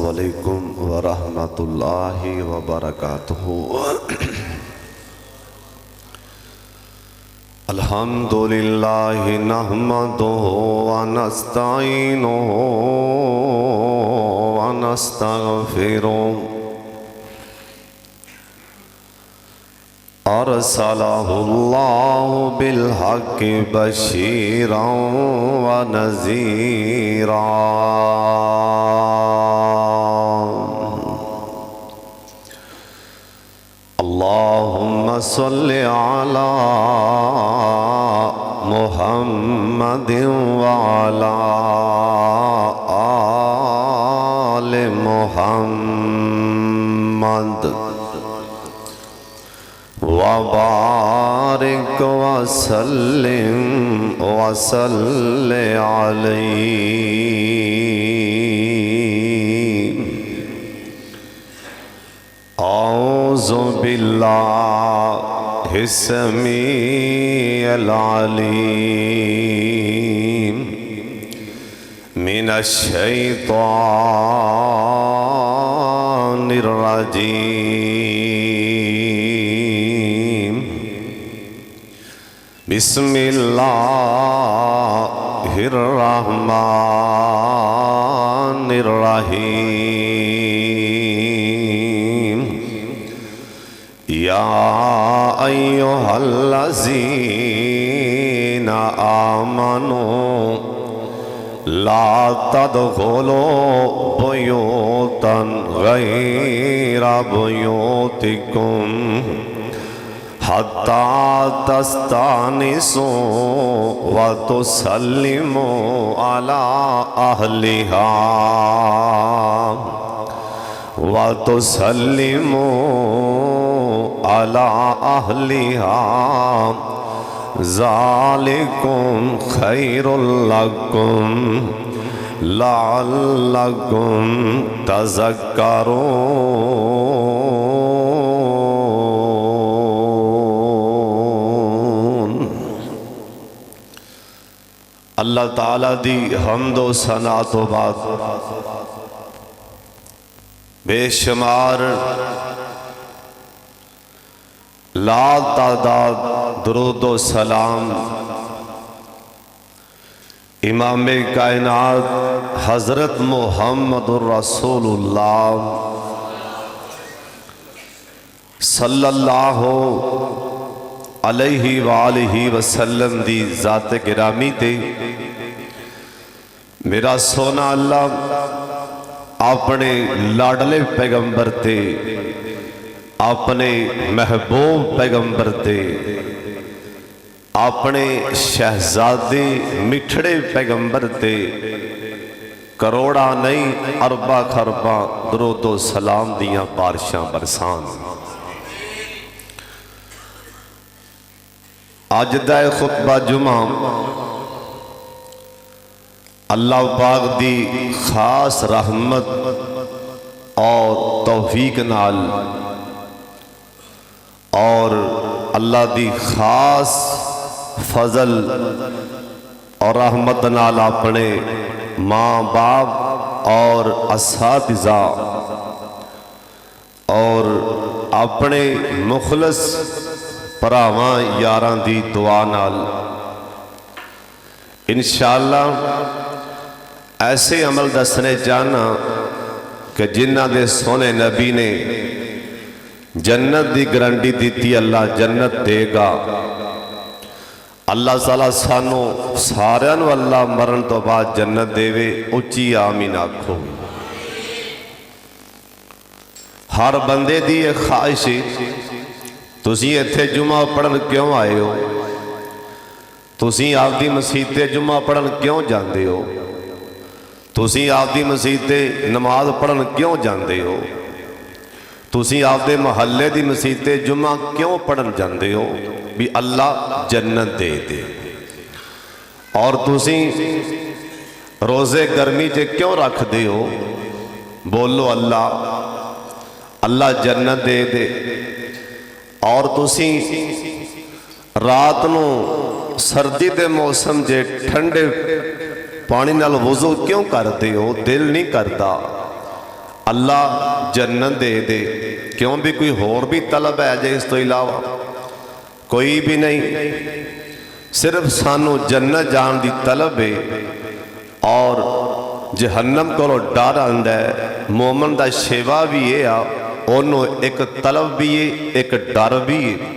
السلام علیکم ورحمۃ اللہ وبرکاتہ۔ الحمدللہ نحمدہ ونستعینہ ونستغفرہ، ارسلہ اللہ بالحق بشیرا ونذیرا۔ اللہم صلی علی محمد وعلی آل محمد وبارک وسلم وصلی علیہ۔ اعوذ باللہ السمیع العلیم من الشیطان الرجیم، بسم اللہ الرحمن الرحیم۔ یا ایہا الذین آمنوا لا تدخلوا بیوتا غیر بیوتکم حتی تستانسوا وتسلموا علی اہلہا وَتُسَلِّمُوا عَلَىٰ أَهْلِهَا ذَلِكُمْ خَيْرٌ لَكُمْ لَعَلَّكُمْ تَذَكَّرُونَ۔ اللہ تعالیٰ دی حمد و ثنا تو بعد بے شمار لا تعداد درود و سلام امام کائنات حضرت محمد الرسول اللہ صلی اللہ علیہ وآلہ وسلم دی ذات گرامی تے میرا سونا اللہ اپنے لاڈلے پیغمبر تے اپنے محبوب پیغمبر تے اپنے شہزادے مٹھڑے پیغمبر تے کروڑا نہیں اربا خربا درود و سلام دیاں بارشاں برسان۔ آج دائے خطبہ جمعہ اللہ پاک دی خاص رحمت اور توفیق نال اور اللہ دی خاص فضل اور رحمت نال اپنے ماں باپ اور اساتذہ اور اپنے مخلص پراواں یاراں دی دعا نال انشاءاللہ ایسے عمل دسنے جانا کہ جنہ دے سونے نبی نے جنت دی گرانٹی دیتی، اللہ جنت دے گا۔ اللہ تعالیٰ سانو سارے اللہ مرن تو بعد جنت دے وے، اچھی آمین آکھو۔ ہر بندے دی ایک خواہش ہے، تسی ایتھے جمعہ پڑھن کیوں آئے ہو؟ تسی آپ دی مسجد تے جمعہ پڑھن کیوں جاندے ہو؟ تسی آپ دی مسجد تے نماز پڑھن کیوں جاندے ہو؟ تسی آپ دے محلے دی مسجد تے جمعہ کیوں پڑھن جاندے ہو؟ بھی اللہ جنت دے دے۔ اور تسی روزے گرمی چے کیوں رکھ دے ہو؟ بولو اللہ جنت دے دے۔ اور تسی رات نو سردی دے موسم جے ٹھنڈے پانی نال وضو کیوں کر دے ہو؟ دل نہیں کرتا اللہ جنت دے دے، کیوں بھی کوئی اور بھی طلب ہے جے اس تو علاوہ؟ کوئی بھی نہیں، صرف سانو جنت جان دی طلب ہے اور جہنم کو ڈر آندا ہے۔ مومن دا شیوا بھی ہے، انہوں ایک طلب بھی ہے، ایک ڈر بھی ہے۔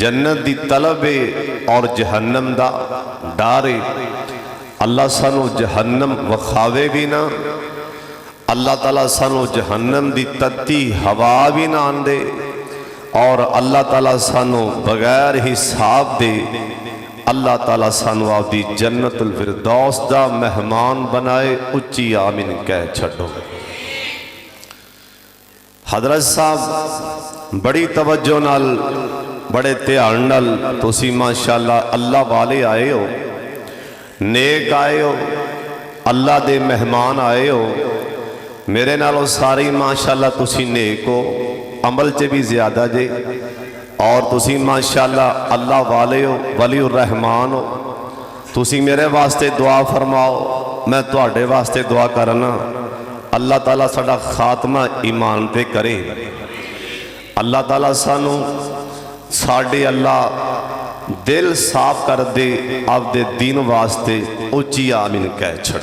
جنت دی طلب ہے اور جہنم دا ڈر ہے۔ اللہ سانو جہنم وکھاوے بھی نہ، اللہ تعالیٰ سانو جہنم دی تتی ہوا بھی نہ آندے، اور اللہ تعالیٰ سانو بغیر حساب دے اللہ تعالیٰ سانو آپ دی جنت الفردوس دا مہمان بنائے۔ اچھی آمین کہہ چھڑو۔ حضرت صاحب بڑی توجہ نال، بڑے دھیان نال تسی ماشاءاللہ اللہ والے آئے ہو، نیک آئے ہو، اللہ دے مہمان آئے ہو۔ میرے نالوں ساری ماشاءاللہ تسی نیک ہو، عمل چے بھی زیادہ جے، اور تسی ماشاءاللہ اللہ والے ہو، ولی الرحمان ہو۔ تسی میرے واسطے دعا فرماؤ، میں تواڈے واسطے دعا کرنا۔ اللہ تعالیٰ ساڈا خاتمہ ایمان پہ کرے۔ اللہ تعالیٰ سانو ساڈے اللہ دل صاف کر دے آپ دے دین واسطے۔ اچھی آمین کہہ چھڑ۔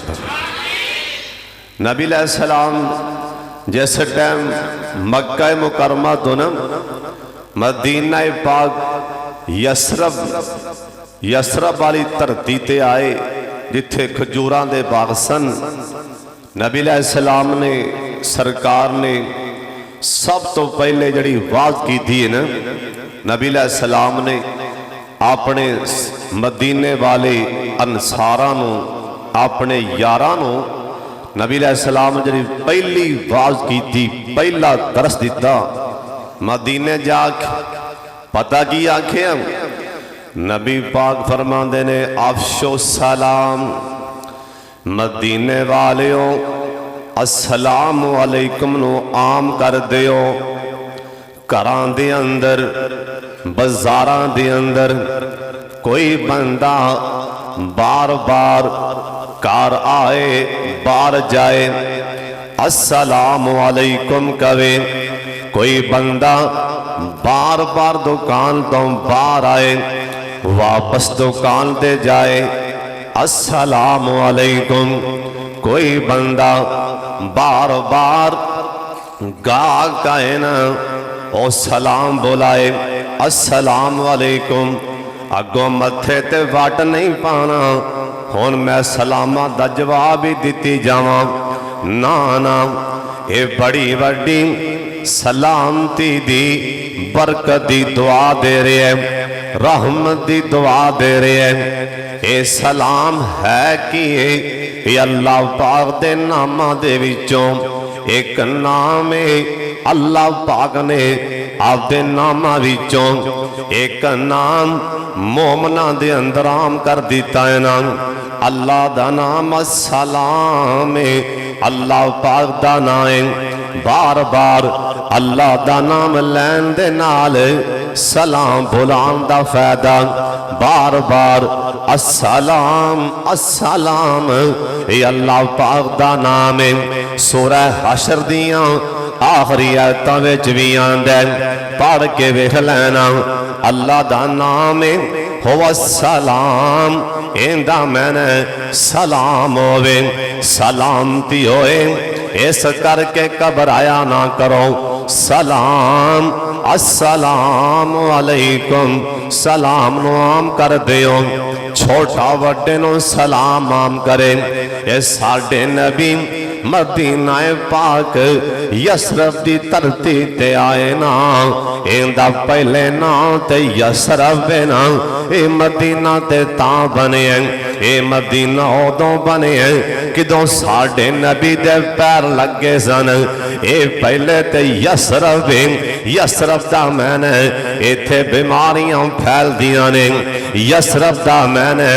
نبی علیہ السلام جیسے ٹائم مکہ مکرمہ تو نا مدینہ پاک یسرب والی دھرتی تے آئے جتھے کھجوراں دے باغ سن۔ نبی علیہ السلام نے سرکار نے سب تو پہلے جڑی واز کی تھی نا، نبی علیہ السلام نے اپنے مدینے والے انصارانوں، اپنے یارانوں، نبی علیہ السلام جڑی پہلی واز کی تھی، پہلا درس دیتا۔ مدینے جا پتہ کی آنکھیں نبی پاک فرماندے نے افشو سلام، مدینے والیوں السلام علیکم نو عام کر دیو۔ گھراں دے اندر، بازاراں دے اندر کوئی بندہ بار بار گھر آئے بار جائے السلام علیکم کہے۔ کوئی بندہ بار بار دکان تو باہر آئے واپس دکان تے جائے السلام علیکم۔ کوئی بندہ بار بار گاہ کہے نا او سلام بلائے السلام علیکم، اگوں متھے تے واٹ نہیں پانا ہون میں سلامہ دا جواب ہی دیتی جاواں۔ نانا اے بڑی وڈی سلامتی دی برکت دی دعا دے رہے ہیں، رحمت دی دعا دے رہے ہیں۔ اے سلام ہے کیے اے اللہ پاک دے نامہ دے وچوں ایک نام ہے۔ اللہ پاک نے آپ دے نامہ وچوں ایک نام مومنہ دے اندر عام کر دیتا ہے نام۔ اللہ دا نام السلام ہے، اللہ پاک دا نام بار بار اللہ دا نام لین دے نال سلام بلان دا فائدہ۔ بار بار السلام السلام اے اللہ پاک دا نام ہے۔ سورہ حشر دیاں آخری آیتاں وچ بھی آندا ہے، پڑھ کے ویکھ لینا۔ اللہ دا نام ہے ہو السلام، ایندہ میں نے سلام ہوئے سلامتی ہوئے، اس کر کے گھبرایا نہ کرو۔ سلام السلام علیکم، سلام نو عام کر دیو، چھوٹا وڈے نو سلام عام کرے۔ اے ساڈے نبی مدینہ پاک یسرف دی دھرتی تے آئے نا، ایندہ پہلے نا تے یسرف نا، اے مدینہ تے تاں بنے ہیں، اے مدینہ ادوں بنے ہیں کدوں ساڈے نبی دے پیر لگے سن۔ اے پہلے تے یسرف یسرف دا میں نے ایتھے بیماریاں پھیل دیاں نے، یسرف دا میں نے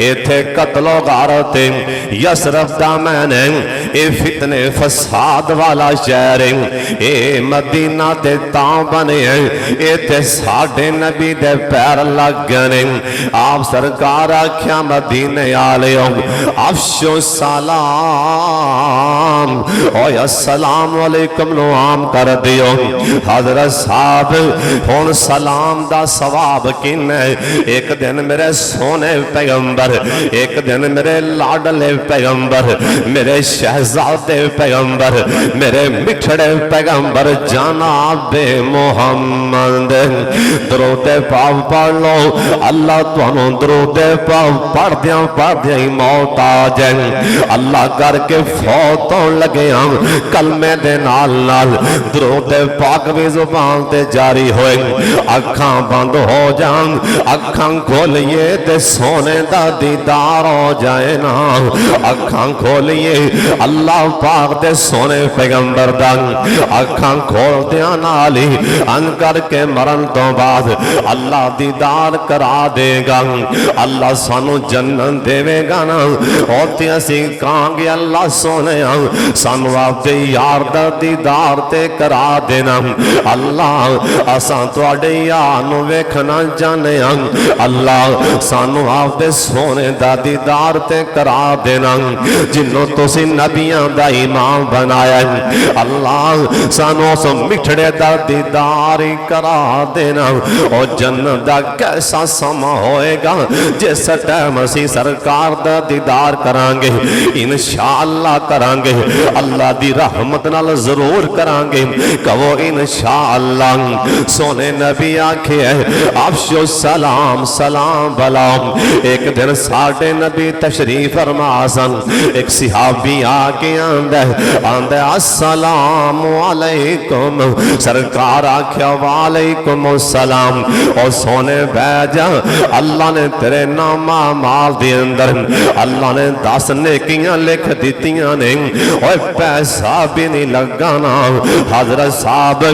ایتھے قتل و غارت، یسرف دا میں نے اے فتنے فساد والا شہر، اے مدینہ تے تاں بنے ہیں ایتھے ساڈے نبی دے پیر لگ گئے۔ آپ سرکار آکھیا مدینے آلیوں افشو السلام اوے السلام علیکم نو عام کر دیو حضرت صاحب ہن سلام دا ثواب کن ہے ایک دن میرے سونے پیغمبر ایک دن میرے لاڈلے پیغمبر میرے شہزادے پیغمبر میرے مٹھڑے پیغمبر جناب محمد درود پاک پڑھ لو اللہ تانوں درود پاک پڑھ دیاں ہی موت آ جائے اللہ کر کے فوت ہون لگے ہم کلمے دے نال نال درود پاک بھی زبان تے جاری ہوئے اکھاں بند ہو جان اکھاں کھولیے تے سونے دا دیدار ہو جائے نا اکھاں کھولیے اللہ پاک تے سونے پیغمبر دا اکھاں کھول دیاں نالی ان کر کے مرن تو بعد اللہ دیدار کرا دے گا اللہ سانو جنت دے گا نا ہوتی اسی کہاں گے اللہ سونے سانو آپ دے یار دا دیدار تے کرا دینا اللہ اساں تواڈے یار نو ویکھنا چاہنے اللہ سانو آپ دے سونے دا دیدار تے کرا دینا جنوں تسی نبیاں دا امام بنایا اللہ سانو سو مٹھڑے دا دیدار کرا دینا اور جنت دا کیسا سما ہوئے گا جس ٹائم اسی سرکار دا دیدار کرانگے انشاءاللہ کرانگے اللہ دی رحمت نال ضرور کرانگے کہو انشاءاللہ سونے نبی آکھے افشو السلام سلام بلام ایک دن ساڑھے نبی تشریف فرماسن ایک صحابی آکے آندے السلام علیکم سرکار آکھیا وعلیکم السلام اور سونے بیجا اللہ نے تیرے نام مال دی اندر اللہ نے 10 نیکیاں لکھ دیتیاں نے اور پیسہ بھی نہیں لگانا حضرت صاحب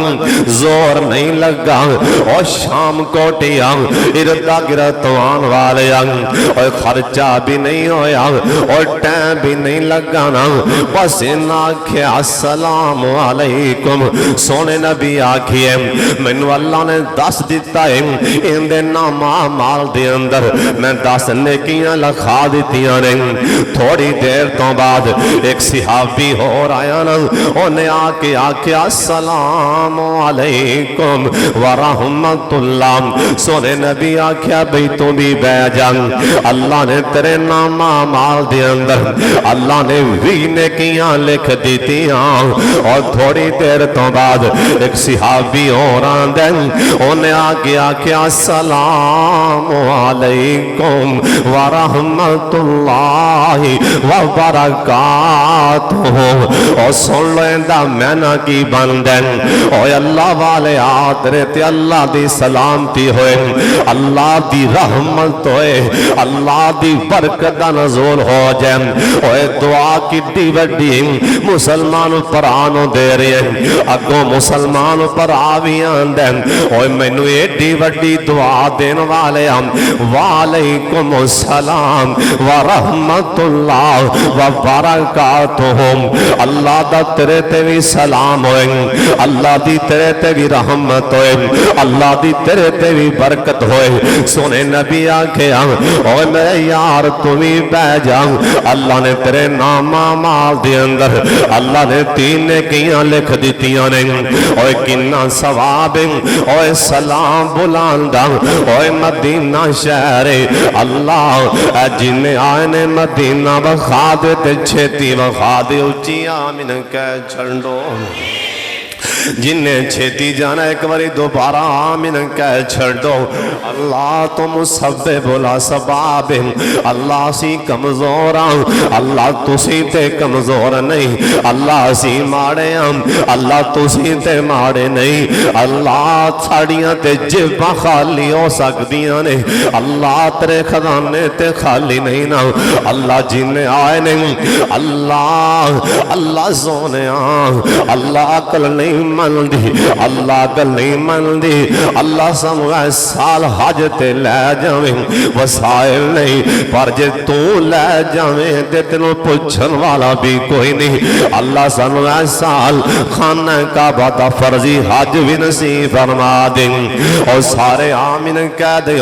زور نہیں لگا اور شام کوٹیاں اردا گرتوان والے اور خرچہ بھی نہیں ہویا اور ٹائم بھی نہیں لگانا بس ان آکھے السلام علیکم سونے نبی آکھیے منو اللہ نے 10 دیتا ہے ان دے نام مال دے اندر میں 10 نیکیاں لکھا دیتیاں نے تھوڑی دیر تو بعد ایک صحابی ہو رہا نا انہیں آکے السلام علیکم ورحمت اللہ سونے نبی آکھیا بھئی تو بھی بے جان اللہ نے تیرے نام مال دے اندر اللہ نے بھی نیکیاں لکھ دیتیاں اور تھوڑی دیر تو بعد ایک صحابی ہو رہا دن انہیں آکے السلام علیکم ورحمت اللہ وبرکاتہ اور سن لو اندہ میں نہ کی بندن اور اللہ والے آدھرے تے اللہ دی سلامتی ہوئے اللہ دی رحمت ہوئے اللہ دی برکت نزول ہو جائے اور دعا کی دی وڈی مسلمان پر آنو دے رہے ہیں اگو مسلمان پر آویاں دیں اور میں نو ایڈی وڈی دعا دین والے ہم وعلیکم السلام ورحمت اللہ وبرکاتہم اللہ دا تیرے تے بھی سلام ہوئے اللہ دی تیرے تے بھی رحمت ہوئے اللہ دی تیرے تے بھی برکت ہوئے سونے نبی آکھے اوہ میرے یار تمہیں بے جاؤں اللہ نے تیرے نام مال دے اندر اللہ نے 3 نیکیاں لکھ دیتیاں نے اوہ کنہ ثواب اوہ سلام بلاندہ اوہ مدینہ شہر اللہ جن آئینے مدینہ بخا دیتے چھتی بخا دے اچھی آمین کہہ چھڑو جنہیں چھتی جانا ایک باری دوبارہ آمین کہہ چھڑ دو اللہ تو مسبب لا سباب اللہ سی کمزور اللہ تو سی تے کمزور نہیں اللہ سی ماڑے اللہ تو سی تے ماڑے نہیں اللہ ساڑیاں تے جباں خالی ہو سکدیاں نے اللہ تیرے خزانے تے خالی نہیں نا اللہ جنہیں آئے نہیں اللہ اللہ سونے اللہ عقل نہیں من دی اللہ گل نہیں من دی اللہ سانو اس سال حج تے لے جاویں وسائل نہیں پر جے تو لے جاویں تے تینوں پوچھن والا بھی کوئی نہیں اللہ سانو اس سال خانہ کعبہ دا فرضی حج بھی نصیب فرما دیں اور سارے آمین کہہ دیں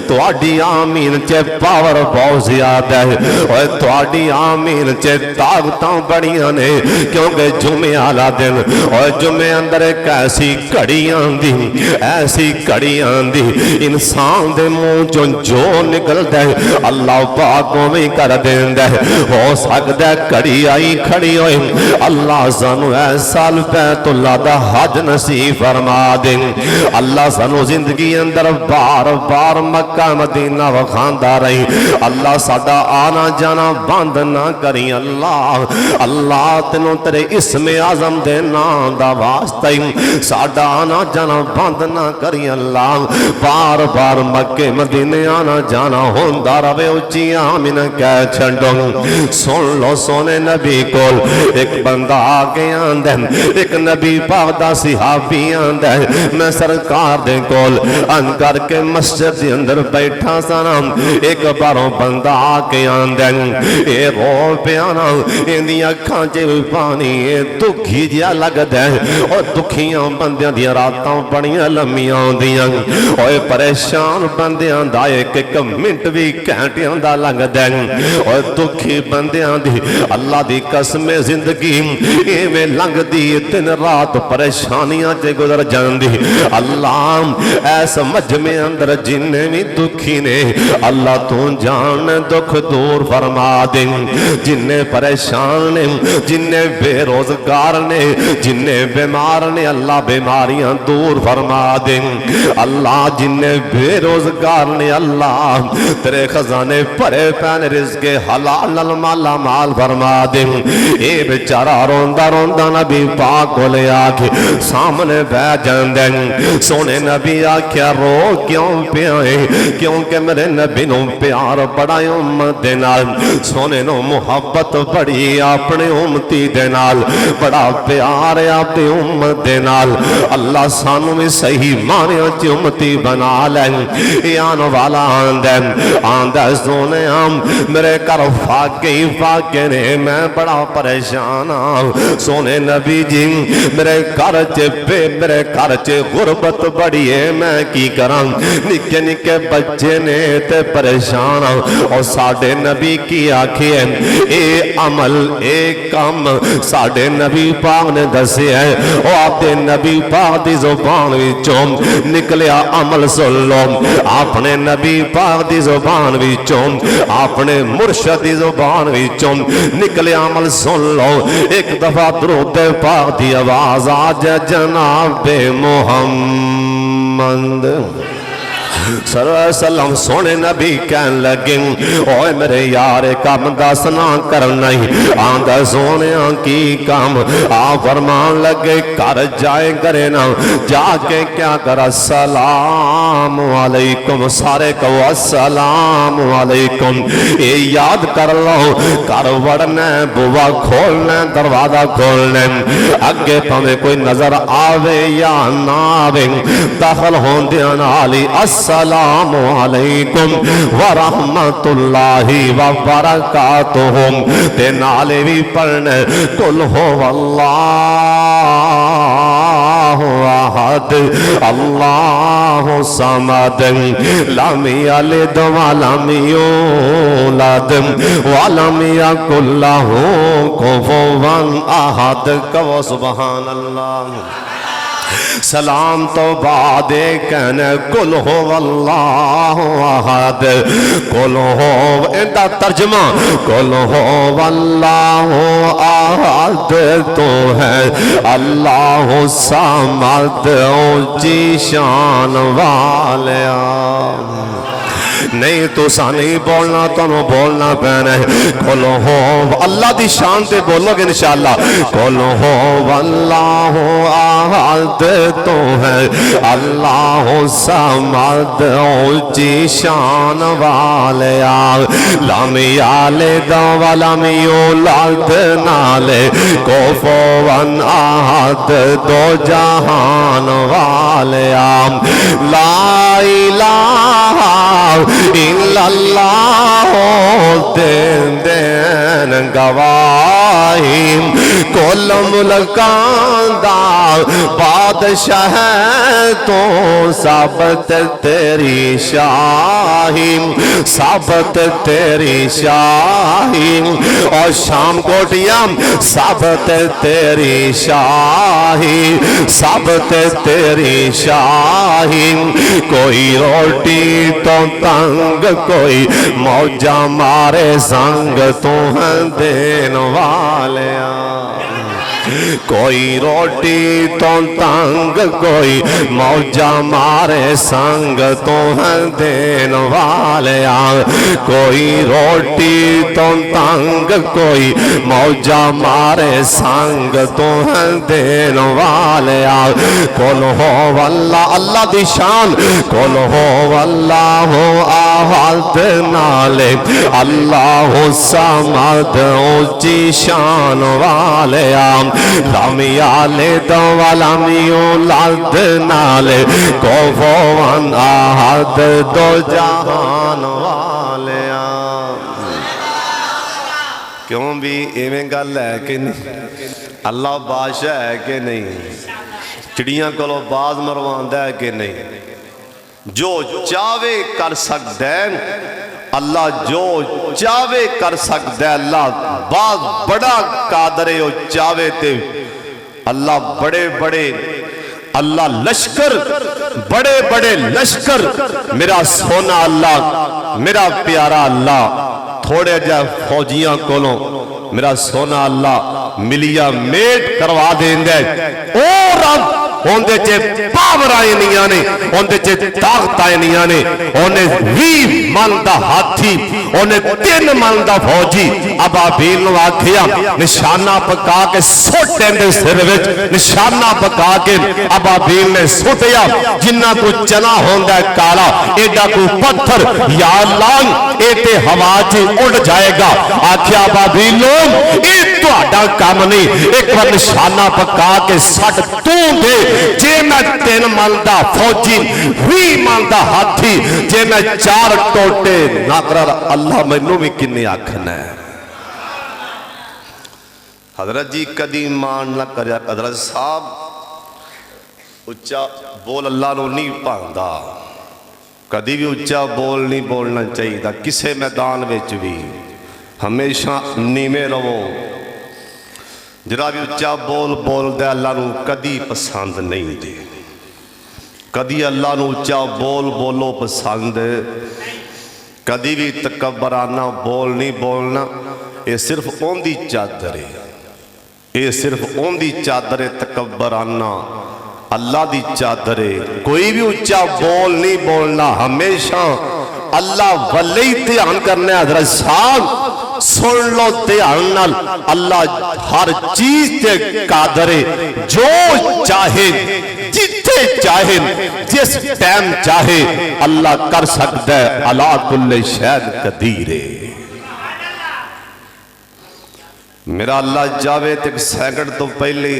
تواڈی آمین چے پاور بہت زیادہ ہے اور تواڈی آمین چے طاقتاں بڑیاں نے کیونکہ جمعہ والا دن اور جمعے اندر ایک ایسی کڑی آندی ایسی کڑی آندی انسان دے منہ چوں جو نکلدا ہے اللہ پاک میں کر دیندا ہے ہو سکدا ہے کڑی آئی کھڑی ہوئے اللہ سانو اے سال بیت اللہ دا حج نصیب فرما دے اللہ سانو زندگی اندر بار بار مکہ مدینہ وکھاندا رہی اللہ ساڈا آنا جانا بند نہ کری اللہ اللہ تینوں تیرے اسم اعظم دے نام دا واسطہ ساڈا آنا جانا بند نہ کری اللہ بار بار مکے مدینے آنا جانا ہوندا رہے اچھی آمین کہہ چھڈو سن لو سونے نبی کول ایک بندہ آگے آندا ایک نبی پاک دا صحابی آندا میں سرکار دے کول ان کر کے مسجد دے اندر بیٹھا سنا ایک باروں بندہ آگے آندا اے رو پیانا ایندیاں اکھاں چ پانی اے دکھی جیا لگدا ہے اور دکھیاں بندیاں دی راتاں بڑیاں لمیاں ہوندیاں اوے پریشان بندیاں دا ایک منٹ بھی گھنٹیاں دا لنگدا ہے اور دکھی بندیاں دی اللہ دی قسم زندگی ایویں لنگدی دن رات پریشانیاں تے گزر جاندی اللہ ایس مجمع اندر جننے بھی دکھی نے اللہ تو جان دکھ دور فرما دے جننے پریشان نے جننے بے روزگار نے جننے بیمار نے اللہ بیماریاں دور فرما دے اللہ جننے بے روزگار نے اللہ تیرے خزانے پرے پین رزق حلال المالا مال فرما دے اے بیچارہ روندا روندا نبی پاک کو لے آکے سامنے بہ جاندے سونے نبی آکھیا رو کیوں پیائے کیونکہ میرے نبی نو پیار بڑا امت دے نال سونے نو محبت بڑی اپنے امتی دے نال بڑا پیار اپنی امت دے نال اللہ سانو میں صحیح مانیاں چ امتی بنا لے آن والا آندہ سونے میرے کر فاقے نے میں بڑا پریشان سونے نبی جی میرے گھر چ غربت بڑی ہے میں کی کراں نکے نکے بچے نے تے پریشان اور ساڈے نبی کی آکھی ہے اے عمل اے کام ساڈے نبی پاک نے دسے ہے او آپ دے نبی پاک دی زبان وچوں نکلیا عمل سن لو اپنے نبی پاک دی زبان وچوں اپنے مرشد دی زبان وچوں نکلیا عمل سن لو ایک دفعہ درود پاک دی آواز آج جناب محمد صلی اللہ علیہ وسلم سونے نبی کہن لگے اوے میرے یار کام دسنا کرنا ہی آندہ سونے کی کام فرمان لگے کر جائے کرے نا جا کے کیا کر السلام علیکم سارے کو السلام علیکم یہ یاد کر لو کر وڑنے بوا کھولنے دروازہ کھولنے اگے پہمیں کوئی نظر آوے یا نہ آوے داخل ہون دیان علی السلام علیکم ورحمت اللہ وبرکاتہ تے نالے بھی پڑھنے قل ہو اللہ احد اللہ صمد لم یلد ولم یولد ولم یکن لہ کفوا احد کہو سبحان اللہ سلام تو بعد کہنے قل ہو اللہ احد قل ہو اندہ ترجمہ قل ہو اللہ احد تو ہے اللہ صمد اونچی شان والیا نہیں تو نہیں بولنا تو بولنا پینا ہے قل ہو اللہ دی شان تے بولو گے انشاءاللہ قل ہو واللہ احد تو ہے اللہ صمد اونچی شان والے لم یلد ولم یولد نالے کفوا احد دو جہان والے لا الہ الا اللہ دین دین گواہی کل ملکان دا بادشاہ تو ثابت تیری شاہی ثابت تیری شاہی اور شام کوٹیاں ثابت تیری شاہی ثابت تیری شاہی کوئی روٹی تو تنگ کوئی موجہ مارے سنگ تو ہیں دین والے کوئی روٹی تو تنگ کوئی موجہ مارے سنگ تو ہیں دین والے کوئی روٹی تو تنگ کوئی موجہ مارے سنگ تو ہیں دین والے قل ہو واللہ اللہ دی شان قل ہو واللہ احد نالے اللہ صمد اونچی شان والے لم یلد ولم یولد نالے کفوا احد دو جہان والے کیوں بھی ایویں گل ہے کہ نہیں اللہ بادشاہ ہے کہ نہیں چڑیاں کولوں باز مرواندہ ہے کہ نہیں جو چاہے کر سکتا ہے اللہ جو چاہے کر سکتا ہے اللہ بہت بڑا قادر ہے وہ چاہے تے اللہ بڑے بڑے اللہ لشکر بڑے بڑے لشکر میرا سونا اللہ میرا پیارا اللہ تھوڑے جا فوجیاں کولوں میرا سونا اللہ ملیا میٹ کروا دیں گے او رب ہوندے چے پاور آئے نہیں آنے ہوندے چے طاقت آئے نہیں آنے انہیں 20 من دا ہاتھی انہیں 3 من دا فوجی ابابیل نو آکھیا نشانہ پکا کے سوٹیں دے سر وچ نشانہ پکا کے ابابیل نے سوٹیا جنہ کو چنا ہوندہ کالا ایڈا کو پتھر یا اللہ ایتے ہوا جی اڑ جائے گا آکھیا ابابیل لوگ اے تو آڈا کام نہیں ایک بار نشانہ پکا کے سٹ تو دے جے میں 3 ملدہ فوجی 20 ملدہ ہاتھی جے میں 4 ٹوٹے ناقرار اللہ میں بھی کنے آکھنا ہے حضرت جی کدی مان نہ کریا حضرت صاحب اچھا بول اللہ نو نہیں پاندہ کدی بھی اچھا بول نہیں بولنا چاہیے تھا کسے میدان وچ بھی ہمیشہ نیمے رہو جرا بھی اچھا بول دے اللہ نو کدی پسند نہیں دے کدی اللہ نو اچھا بولو پسند کدی بھی تکبرانہ بول نہیں بولنا یہ صرف اون دی چادر ہے یہ صرف اون دی چادر ہے تکبرانہ اللہ دی چادر ہے کوئی بھی اچھا بول نہیں بولنا ہمیشہ اللہ ولی دھیان کرنے حضرت صاحب سن لو دھیان اللہ ہر چیز تے قادر ہے جو چاہے جتے چاہے جس ٹائم چاہے اللہ کر سکتا ہے اللہ کل شہد قدیر ہے میرا اللہ جاوے تک سیکنڈ تو پہلے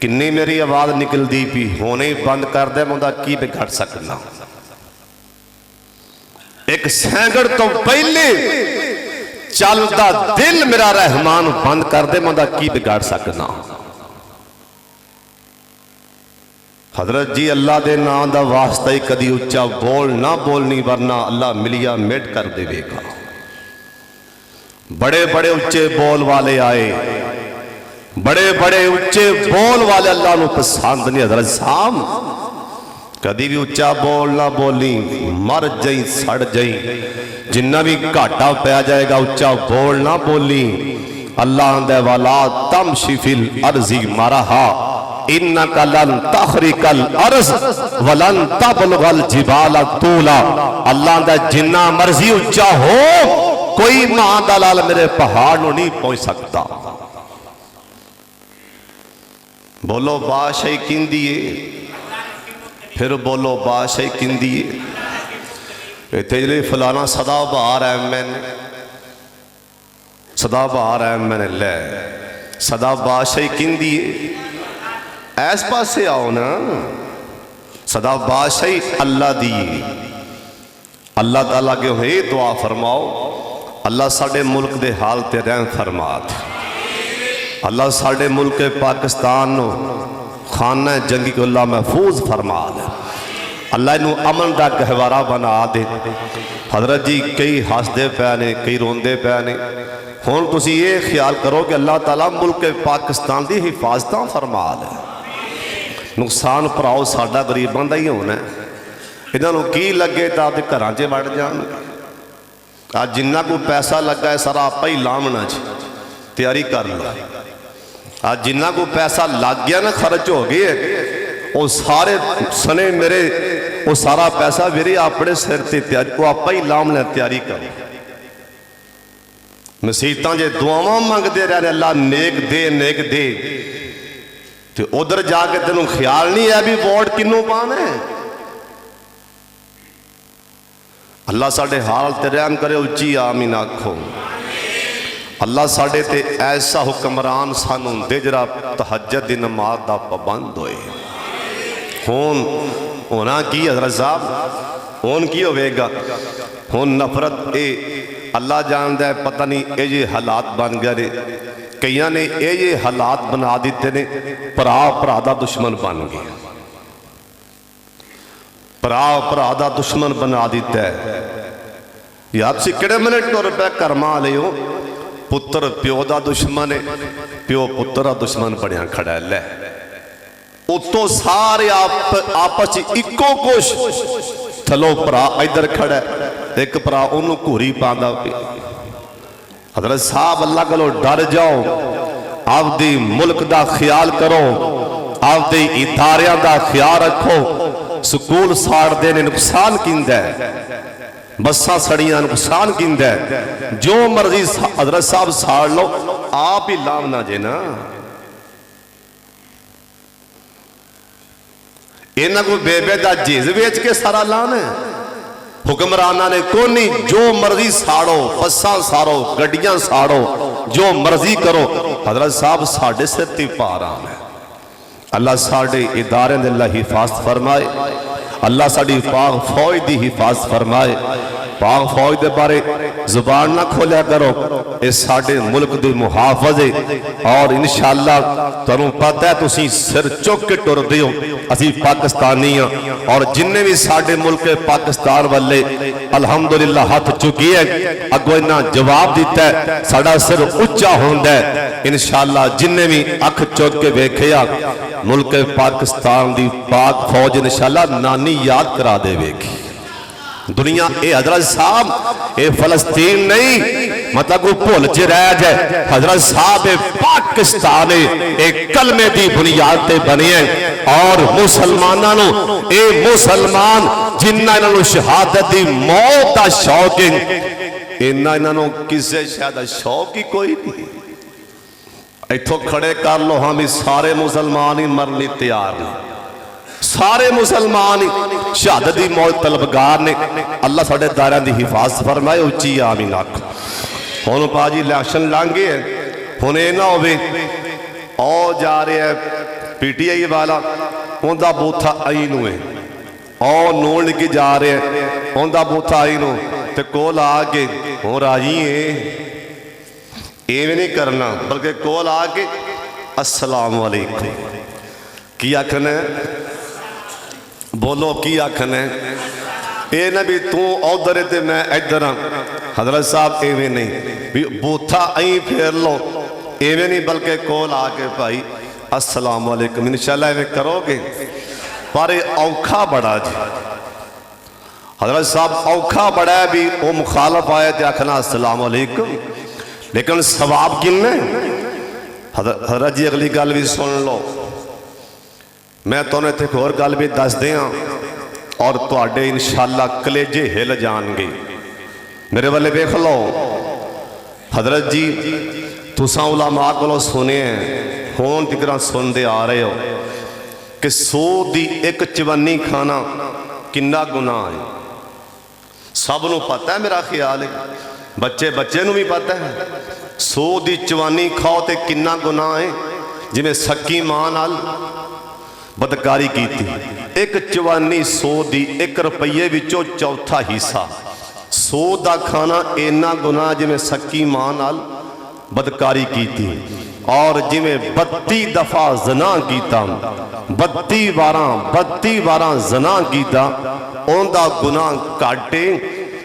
کنی میری آواز نکل دی پی ہونے بند کر دے مندہ کی بگڑ سکنا ایک سیکنڈ تو پہلے چلتا دل میرا رحمان بند کر دے مندہ کی بگڑ سکنا حضرت جی اللہ دے نام دا واسطہ ہی کدی اچھا بول نہ بولنی ورنہ اللہ ملیا میٹ کر دے بے گا بڑے بڑے اچھے بول والے آئے بڑے بڑے اچھے بول والے اللہ نو پسند نہیں حضرت صاحب کدی بھی اچھا بول نہ بولی مر جائیں سڑ جائیں جنہ بھی گھاٹا پیا جائے گا اچھا بول نہ بولی اللہ اندے والا تمشی فی الارض مرحا انکا لن تخرق الارض ولن تبلغ الجبال طولا، اللہ اندے جنہ مرضی اچھا ہو کوئی ماں دلال میرے پہاڑ نو نہیں پہنچ سکتا۔ بولو بادشاہی کن دیئے، پھر بولو بادشاہی کن دیئے۔ تیجلی فلانا صدا بہار ہے میں نے، صدا بہار ہے میں نے لے، صدا بادشاہی کن دیئے، ایس پاس سے آؤ نا، صدا بادشاہی اللہ دیئے۔ اللہ تعالیٰ کے ہوئے دعا فرماؤ، اللہ ساڑھے ملک دے حال تے رحم فرمات، اللہ ساڑھے ملک پاکستان نو خانہ جنگی کو اللہ محفوظ فرما دے، اللہ انہوں امن دا گہوارہ بنا دے۔ حضرت جی کئی ہاسدے پیانے کئی روندے پیانے، ہون تسی یہ خیال کرو کہ اللہ تعالیٰ ملک پاکستان دی حفاظتاں فرما دے۔ نقصان پراؤ ساڑھا غریب بندہ ہی ہونا ہے، انہوں نے کی لگے تا تے کرانچے بڑھ جان، آج جنہ کو پیسہ لگا ہے سارا آپ ہی لامنا جی تیاری کر لو، آج جنہ کو پیسہ لگ گیا نا خرچ ہو گئے، وہ سارے سنے میرے وہ سارا پیسہ میری اپنے سر تے تیاری کو آپ ہی لامنا تیاری کر مسیحتاں جے دعاواں مانگ دے رہے اللہ نیک دے تو ادھر جا کے تینوں خیال نہیں ہے بھی ووٹ کنوں پانا ہے۔ اللہ ساڑھے حال تے رحم کرے اچھی آمین آکھو، اللہ ساڑھے تے ایسا حکمران سانوں دے جرا تہجد دی نماز دا پابند ہوئے۔ ہونا کی حضرت صاحب ہون کی ہوئے گا، ہون نفرت اللہ جاندہ ہے پتہ نہیں اے یہ حالات بن گئے، کئیاں نے اے یہ حالات بنا دیتے نے پرادہ دشمن بن گئے، پرادہ دشمن بنا دیتا ہے۔ یہ آپ سے کڑے منٹ اور پہ کرما لے ہو، پتر پیو دا دشمن ہے، پیو پتر دشمن پڑیاں کھڑا ہے لے، اتو سارے آپس اکو کوش تھلو پرا ادھر کھڑا ہے، ایک پرا انہوں کوری پاندہ پہ۔ حضرت صاحب اللہ کلو ڈر جاؤ، آپ دی ملک دا خیال کرو، آپ دی اداریاں دا خیال رکھو، سکول ساڑ دینے نقصان کیندہ ہے، بساں سڑیاں نقصان کیندہ ہے، جو مرضی حضرت صاحب ساڑ لو آپ ہی لاؤنا جینا۔ اینا کو بے بے دا جیز بیچ کے سارا لانا ہے، حکمرانہ نے کونی جو مرضی ساڑو، بساں ساڑو، گڑیاں ساڑو، جو مرضی کرو، حضرت صاحب ساڑھے سے تی پاران ہے۔ اللہ ساڑھے ادارے دے اللہ حفاظت فرمائے، اللہ ساڑھی پاک فوج دی حفاظت فرمائے، پاک فوج دے بارے زبان نہ کھولیا کرو، اس ساڑھے ملک دی محافظے، اور انشاءاللہ تنوں پتہ ہے تسی سر چوک کے ٹور دیو، اسی پاکستانیاں اور جننے بھی ساڑھے ملک پاکستان والے الحمدللہ ہاتھ چکی ہے، اگو انہاں جواب دیتا ہے، ساڑھا سر اچھا ہوندہ ہے، انشاءاللہ جننے بھی اکھ چوک کے بیکھیا ملک پاکستان دی پاک فوج انشاءاللہ نانی یاد کرا دے بیکھی۔ دنیا اے حضرت صاحب اے فلسطین نہیں مطلب کو پھول چے رہ جائے، حضرت صاحب اے پاکستان اے کلمے دی بنیاد تے بنی ہے، اور مسلمانانو اے مسلمان جنہ انہوں شہادت دی موت دا شوق ہے، انہوں کسے شہادت شوق ہی کوئی نہیں۔ ایتھو کھڑے کر لو ہمیں سارے مسلمانی مرنی تیار ہیں، سارے مسلمان شہادت دی موت طلبگار نے، اللہ ساڑھے داران دی حفاظت فرمائے اچھی آمین آکھو۔ ہونو پاجی الیکشن لانگے ہیں، ہونے نہ ہوئے او جا رہے ہیں پی ٹی آئی والا ہوندہ بوتھا آئینو ہے، او نون کی جا رہے ہیں ہوندہ بوتھا آئینو تے کول آگے ہوں راجی ہیں، ایویں نہیں کرنا بلکہ کول آگے السلام علیکم کی آکھنے بولو کی آکھنے اے نبی تو ادھر تے میں ادھر حضرت صاحب ایویں نہیں بوتھا آئیں پھیر لو، ایویں نہیں بلکہ کول آگے بھائی السلام علیکم انشاءاللہ ایویں کرو گے، پر اوکھا بڑا جی حضرت صاحب اوکھا بڑا ہے بھی وہ مخالف آئے تھے آکھنا السلام علیکم، لیکن ثواب کنے؟ حضرت جی اگلی گل بھی سن لو، میں تو نے ایک اور گل بھی دس دیاں اور تواڈے انشاءاللہ کلیجے ہل جان گے۔ میرے والے دیکھ لو، حضرت جی تساں علماء کو سنے ہیں، ہون تکرہ سن دے آ رہے ہو کہ 100 دی ایک چونی کھانا کنا گناہ ہے۔ سب نو پتہ ہے، میرا خیال ہے بچے نو بھی پتہ ہے 100 دی چوانی کھاؤ تے کنا گناہ ہے۔ جی میں سکی ماں نال بدکاری کی تھی، ایک چوانی 100 دی 1 روپیے وچوں چوتھا حصہ 100 دا کھانا اینا گناہ جی میں سکی ماں نال بدکاری کی تھی۔ اور جی میں 32 دفعہ زنا کیتا، 32 بارہ زنا کیتا، اون دا گناہ کاٹے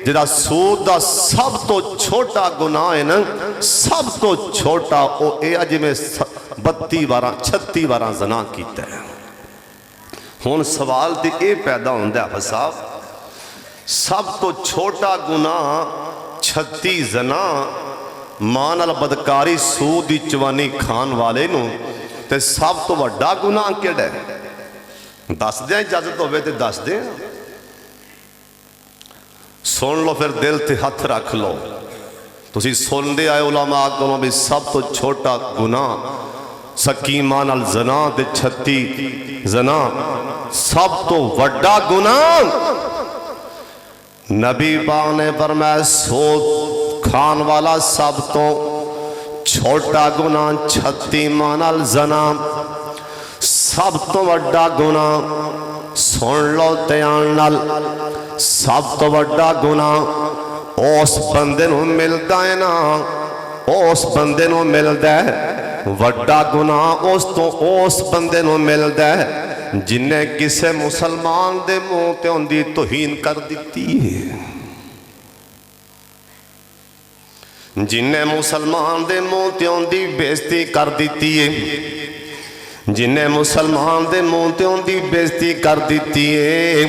جدا 100 دا سب تو چھوٹا گناہ ہے نا، سب تو چھوٹا او اے جی میں 36 بارہ زنا کیتا ہے۔ ہون سوال تے اے پیدا ہوندہ ہے حساب، سب تو چھوٹا گناہ 36 زنا، ماں نال بدکاری 100 دی چوانی کھان والے نو، تے سب تو وڈا گناہ کیڑا ہے؟ دس دیں اجازت ہوئے تے دس دیں، سن لو پھر دل تے ہاتھ رکھ لو۔ تسی سن دے آئے علماء کو بھی سب تو چھوٹا گناہ سکی ماں نال زنا تے 36 زنا، سب تو وڈا گناہ نبی پاک نے فرمایا 100 کھان والا سب تو چھوٹا گناہ 36 ماں نال زنا، سب تو وڈا گناہ سن لو تیان نال، سب تو وڈا گناہ اس بندے نو ملدا ہے نا، اس بندے نو ملدا ہے وڈا گناہ اس بندے نو ملدا ہے جن نے کسے مسلمان دے منہ تے اندی توہین کر دیتی ہے، جن نے مسلمان دے منہ تے اندی بےزتی کر دیتی ہے، جن نے مسلمان دے منہ تے اندی بےزتی کر دیتی ہے۔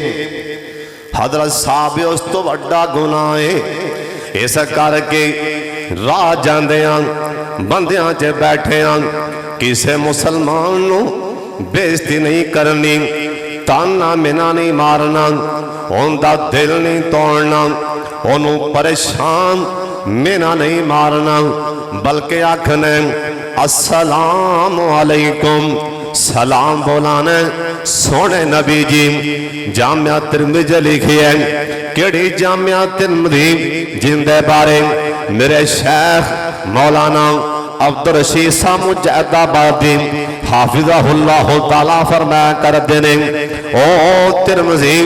حضرت صاحب اس تو وڈا گناہ ہے، ایسا کر کے راہ جاندیاں بندیاں چے بیٹھے ہیں، کسے مسلمان نو بےزتی نہیں کرنی، تانا منا نہیں مارنا، ان دا دل نہیں توڑنا، انہوں پریشان منا نہیں مارنا، بلکہ آکھنے السلام علیکم، سلام بولانے سونے نبی جی۔ جامعہ ترمذی لکھی ہے، کیڑی جامعہ ترمذی جن دے بارے میرے شیخ مولانا عبدالرشید صاحب مجاہد آبادی حافظہ اللہ تعالیٰ فرمایا کر دینے، او ترمذی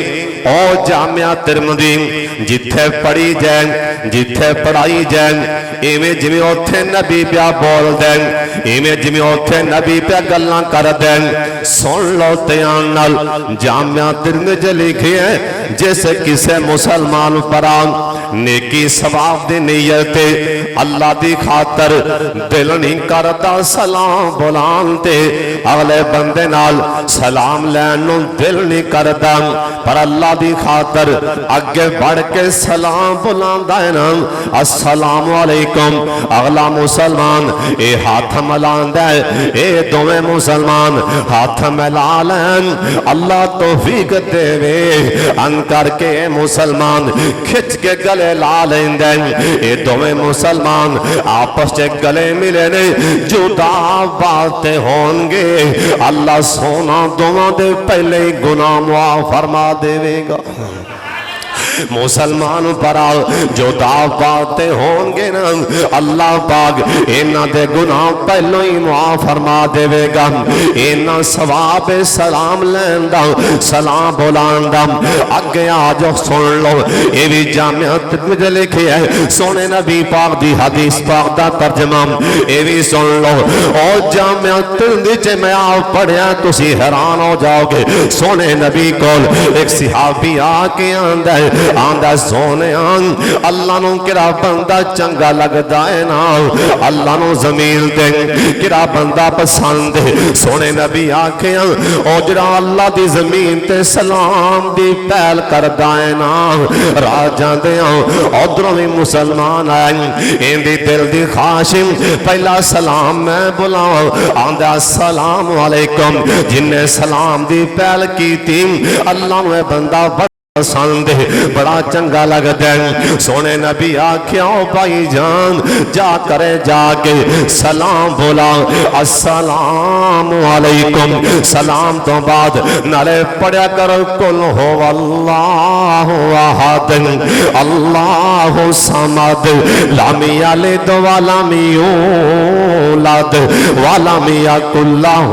او جامعہ ترمذی جتھے پڑھی جائیں جتھے پڑھائی جائیں، ایویں جویں اوتھے نبی پیا بول دیں، ایویں جویں اوتھے نبی پیا گلاں کر دیں۔ سن لو دھیان نال، جامعہ ترمذی لکھی ہے جیسے کسے مسلمان پران نیکی ثواب دی نیت اللہ دی خاطر دل نہیں کرتا سلام بلان تے، اگلے بندے نال سلام لینوں دل نہیں کرتا، پر اللہ دی خاطر اگے بڑھ کے سلام بلان دائنا السلام علیکم، اگلا مسلمان اے ہاتھ ملان دائے، اے دوے مسلمان ہاتھ ملا لین، اللہ توفیق دے وے ان کر کے مسلمان کھچ کے گلے لا لین دیں، اے دوے مسلمان آپس چے گلے ملے نے جدا باتیں ہونگے، اللہ سونا دونوں دے پہلے گناہ معاف فرما دے گا۔ مسلمان پرا جو دعواتیں ہوں گے نا، اللہ پاک اینا دے گناہ پہلو ہی معاف فرما دے گا، اینا ثواب سلام لیندہ سلام بولاندہ۔ اگے آجو سن لو، یہ بھی جامعہ ترمذی لکھی ہے، سونے نبی پاک دی حدیث پاک دا ترجمہ، یہ بھی سن لو، اور جامعہ ترمذی چے میں آپ پڑھیا تسی حیران ہو جاؤ گے۔ سونے نبی کول ایک صحابی آکے آندہ ہے، آندا سونے اللہ نو کہڑا بندہ چنگا لگدا ہے نا اللہ نو زمین تے کہڑا بندہ پسند ہے سونے نبی آکھے او جڑا اللہ دی زمین تے سلام دی پہل کردا ہے نا راہ جاندے ادھروں بھی مسلمان آئے ان دی دل دی خواہش پہلا سلام میں بلاواں آندا السلام علیکم جن نے سلام دی پہل کی تھی اللہ نے بندہ پسند بڑا چنگا لگتا ہے سونے نبی آکھیا بھائی جان جا کرے جا کے سلام بولا السلام علیکم سلام تو بعد نالے پڑھیا کر کل ہو اللہ احد اللہ صمد لم یلد ولم یولد ولم یکن لہ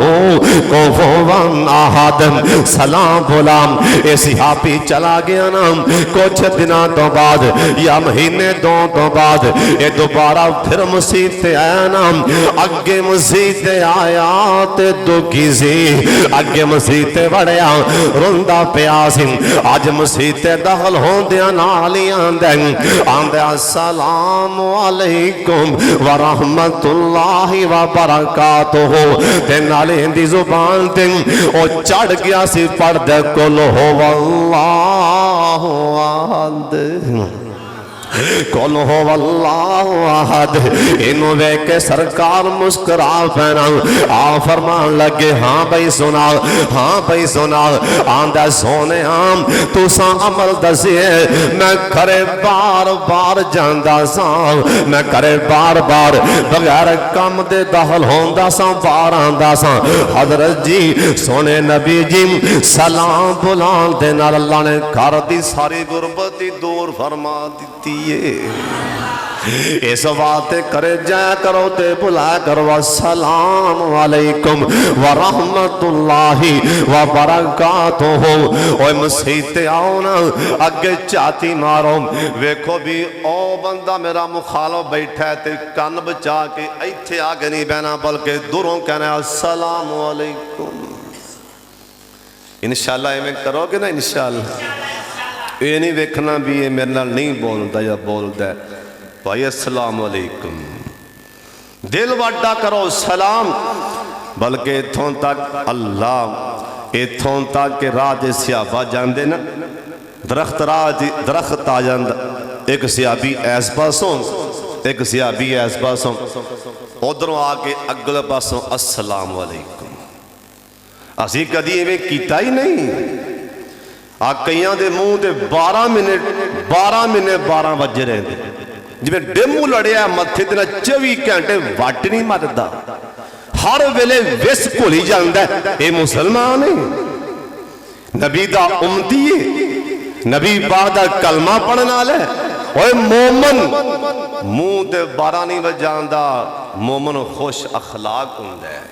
کفوا احد سلام بولا اے صحابی چلا گیا نا کچھ دنوں تو بعد یا مہینے دو تو بعد یہ دوبارہ پھر مسجد تے آیا نا اگے مسجد تے آیا تے دکھی سی اگے مسجد تے وڑیا روندا پیا سی اج مسجد تے داخل ہوندیاں نال ہی آندا السلام علیکم ورحمت اللہ وبرکاتہ تے نال ہندی زبان تے او چڑھ گیا سی پڑھ دے کل ہو اللہ احد کل ہو اللہ احد انہوں نے کہ سرکار مسکرا پینا آ فرمان لگے ہاں بھائی سنا آندہ سونے آم تو سا عمل دسیے میں کرے بار بار جاندہ سا میں کرے بار بار بغیر کم دے داخل ہوندہ سا بار آندہ سا حضرت جی سونے نبی جی سلام بلان دینا اللہ نے کر دی ساری غربتی دور فرما دیتی اس باتیں کرے جایا کرو تے بلا کرو السلام علیکم ورحمت اللہ وبرکاتہ اوہ مسیح تے آؤ نا اگے چاتی مارو ویکھو بھی او بندہ میرا مخالف بیٹھا ہے تے کان بچا کے ایتھے آگے نہیں بہنا بلکہ دوروں کہنا السلام علیکم انشاءاللہ ایمیں کرو گے نا انشاءاللہ یہ نہیں ویکھنا بھی یہ میرے نال نہیں بولتا یا بولتا ہے بھائی السلام علیکم دل وڈا کرو سلام بلکہ اتھوں تک اللہ اتھوں تک کہ راہ دے سیابہ جاندے نا درخت آ جاندہ ایک سیابی ایس پاسوں ایک سیابی ایس پاسوں ادھروں آکے اگلے پاسوں السلام علیکم اسی کدی میں کیتا ہی نہیں آکیاں دے منہ دے 12 منٹ 12 بجے رہے دے جب ڈیمو لڑیا متھے دینا 24 گھنٹے وٹ نہیں مردہ ہر ویلے ویس کھولی جاندہ ہے اے مسلمان ہے نبی دا امتی ہے نبی پاک دا کلمہ پڑھنا لے اوہ مومن منہ دے 12 نہیں بجاندہ مومن خوش اخلاق ہوندہ ہے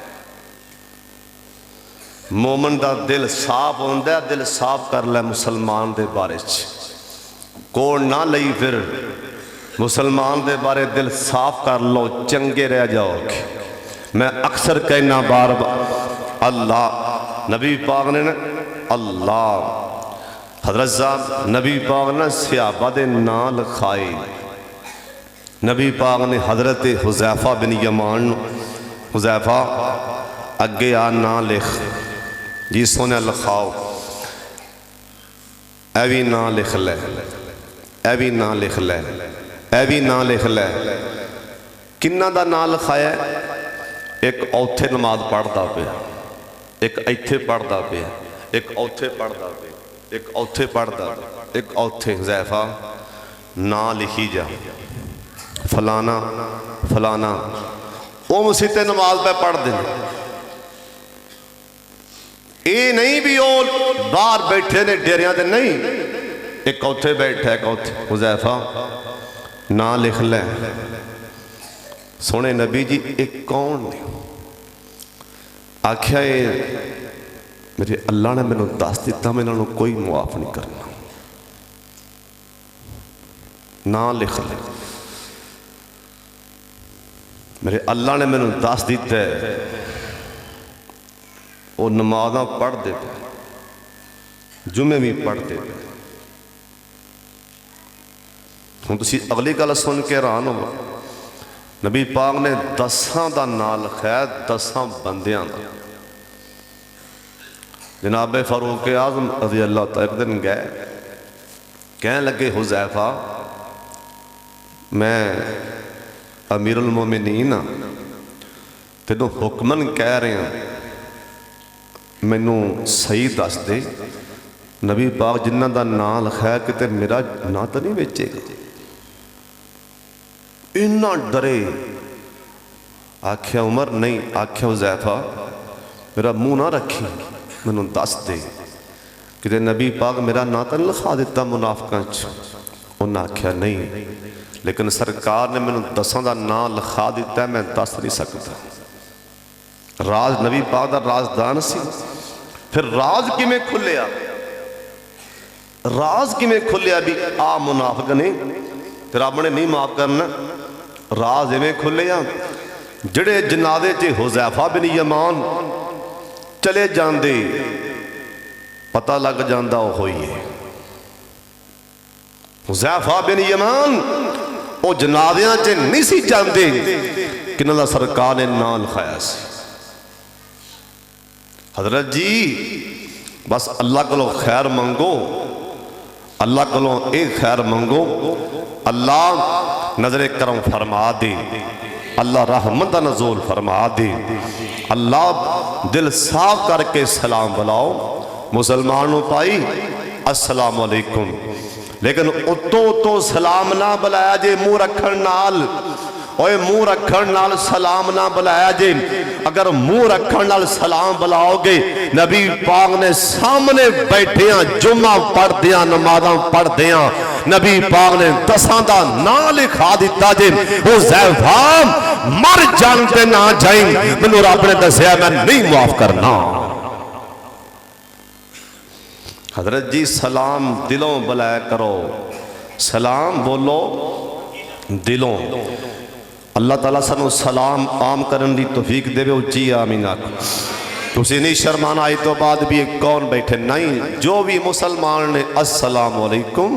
مومن دا دل صاف ہوندہ ہے دل صاف کر لے مسلمان دے بارے کوڑ نہ لئی پھر مسلمان دے بارے دل صاف کر لو چنگے رہ جاؤ گے میں اکثر کہنا بار بار اللہ نبی پاک نے اللہ حضرت صاحب نبی پاک نے صحابہ دے نال کھائی نبی پاک نے حضرت حذیفہ بن یمان حذیفہ اگے آ نہ لکھ جی سونے لکھاؤ اے بھی نہ لکھ لے اے بھی نہ لکھ لے اے بھی نہ لکھ لے کنہ دا نہ لکھایا ہے ایک اوتھے نماز پڑھتا پہ ایک ایتھے پڑھتا پہ ایک اوتھے پڑھتا پہ ایک اوتھے پڑھتا پہ ایک اوتھے حذیفہ نہ لکھی جا فلانا فلانا وہ مسیح نماز پہ پڑھ دیں اے نہیں بھی وہ باہر بیٹھے نے ڈیریاں دے نہیں ایک اوتھے بیٹھے ایک اوتھے حذیفہ نہ لکھ لیں سونے نبی جی ایک کون نے آکھیا میرے اللہ نے میں نے دس دیتا میں نے کوئی معاف نہیں کرنا نہ لکھ لیں میرے اللہ نے میں نے دس دیتا ہے وہ نمازاں پڑھ دیتے جمعے بھی پڑھ دیتے ہوں تسی اگلی گل سن کے حیران ہو، نبی پاک نے 10 دا نام لکھایا، 10 بندیاں دا۔ جناب فاروق اعظم رضی اللہ تعالیٰ ایک دن گئے، کہنے لگے حذیفہ میں امیر المومنین ہاں، تینوں حکمن کہہ رہے ہیں مینوں صحیح دس دے، نبی پاک جنہ دا نام لکھایا کتے میرا نام تو نہیں بیچے گا؟ اتنا ڈرے، آکھیا عمر نہیں، آکھیا حذیفہ میرا منہ نہ رکھی، مینوں دس دے کہ نبی پاک میرا نام تو نہیں لکھا دیتا منافقاں چ؟ انہاں آکھیا نہیں، لیکن سرکار نے مینوں 10 دا نام لکھا دیتا ہے، میں دس نہیں سکتا۔ راز نبی پاک دا رازدان سی۔ پھر راز کی میں کھلیا، راز کی میں کھلیا بھی آ منافق نہیں پھر آپ نے نہیں معاف کرنا۔ راز میں کھلیا جڑے جنازے چے حذیفہ بن یمان چلے جاندے پتہ لگ جاندہ ہوئی ہے حذیفہ بن یمان وہ جنازیاں چے نہیں سی جاندے کہ اللہ سرکار نے نام لکھایا سی۔ حضرت جی بس اللہ کو خیر منگو، اللہ کو ایک خیر منگو، اللہ نظر کرم فرما دے، اللہ رحمت نزول فرما دے، اللہ دل صاف کر کے سلام بلاؤ مسلمانوں پائی السلام علیکم، لیکن اتو سلام نہ بلایا جے منہ رکھن نال، اوے منہ رکھن نال سلام نہ بلایا جے۔ اگر منہ رکھن نال سلام بلاؤ گے نبی پاک نے سامنے بیٹھیاں جمعہ پڑھ دیاں نمازاں پڑھ دیاں نبی پاک نے 10 دا نام لکھا دیتا جے حذیفہ مر جانتے نہ جائیں، منو رب نے دسیا میں نہیں معاف کرنا۔ حضرت جی سلام دلوں بلایا کرو، سلام بولو دلوں۔ اللہ تعالیٰ سنو سلام عام کرن دی توفیق دے بے اچھی آمین آکھو۔ تسی نہیں شرمانا آئی تو بعد بھی ایک کون بیٹھے نہیں، جو بھی مسلمان نے السلام علیکم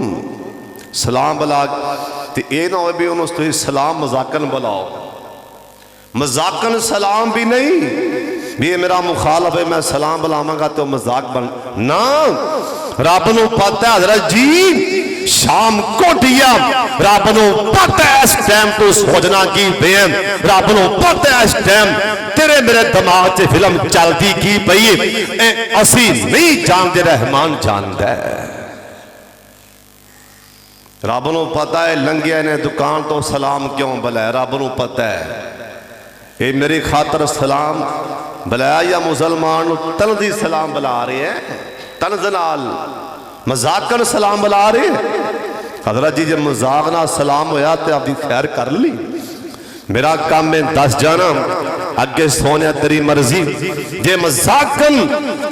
سلام بلا تے اے نہ ہوئے بھی انہوں سے سلام مذاکن بلاؤ، مذاکن سلام بھی نہیں بھی میرا مخالف ہے میں سلام بلاؤں گا تو مذاک بن نا۔ رب نو پتہ ہے حضرت جی شام کو دیا، رب نو پتہ ہے اس ٹائم تو سوچنا کی بین، رب نو پتہ ہے اس ٹائم تیرے میرے دماغ سے فلم چلتی کی پئی اے اسی نہیں جان دے رحمان جان دے۔ رب نو پتہ ہے لنگیا نے دکان تو سلام کیوں بلائے، رب نو پتہ ہے اے میری خاطر سلام بلایا یا مسلمان تنزی سلام بلا رہے ہیں، تنزنال مذاکر سلام بلا رہے ہیں۔ حضرت جی جب مذاکرہ سلام ہویا تو آپ دی خیر کر لی، میرا کام میں 10 جانا اگے سونے تیری مرضی، جے مذاکر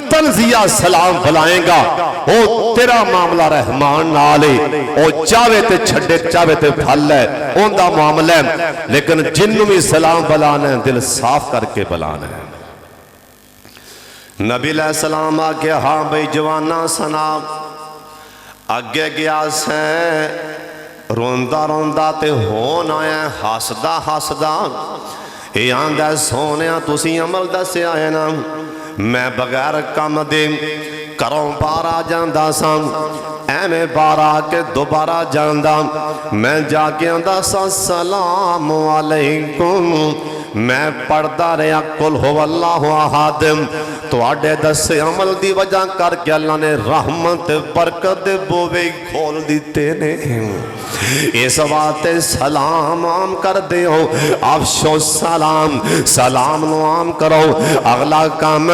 تنزیہ سلام بلائیں گا او تیرا معاملہ رحمان نالے، او چاہوے تے چھڑے چاہوے تے پھل ہے اون دا معاملہ ہے، لیکن جنوں بھی سلام بلانا ہے دل صاف کر کے بلانا ہے۔ نبی علیہ السلام آگے ہاں بھئی جوانا سنا اگے گیا سے روندہ روندہ تے ہون آیا ہاسدہ ہاسدہ اے آندہ سونیا تسی عمل دسے آئے نا میں بغیر کم دے کروں بارا جاندہ سام اے میں بارا کے دوبارہ جاندہ میں جا کے آندہ سا السلام علیکم میں پڑھدا رہا قل هو اللہ احد تو آڈے دس عمل دی وجہ کر کے اللہ نے رحمت برکت بوے کھول دیتے نے اس بات سلام عام کر دے ہو افشو سلام سلام نو عام کرو اگلا کام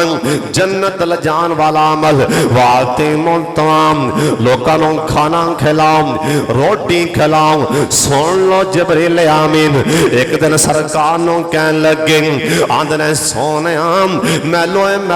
جنت لجان والا عمل واتم الطعام لوکاں نو کھانا کھلاؤ روٹی کھلاؤ سن لو جبریل آمین ایک دن سرکار نو کہن لگیں آندنے سونے میں لوئے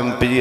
MP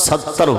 70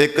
1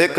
1